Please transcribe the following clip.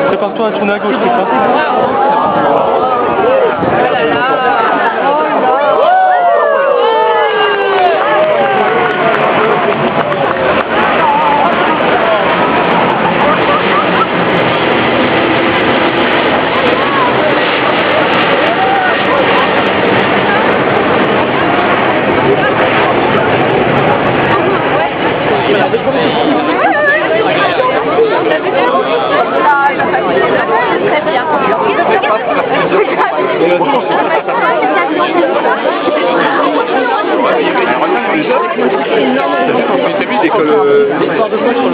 Prépare-toi à tourner à gauche, c'est ça? C'est que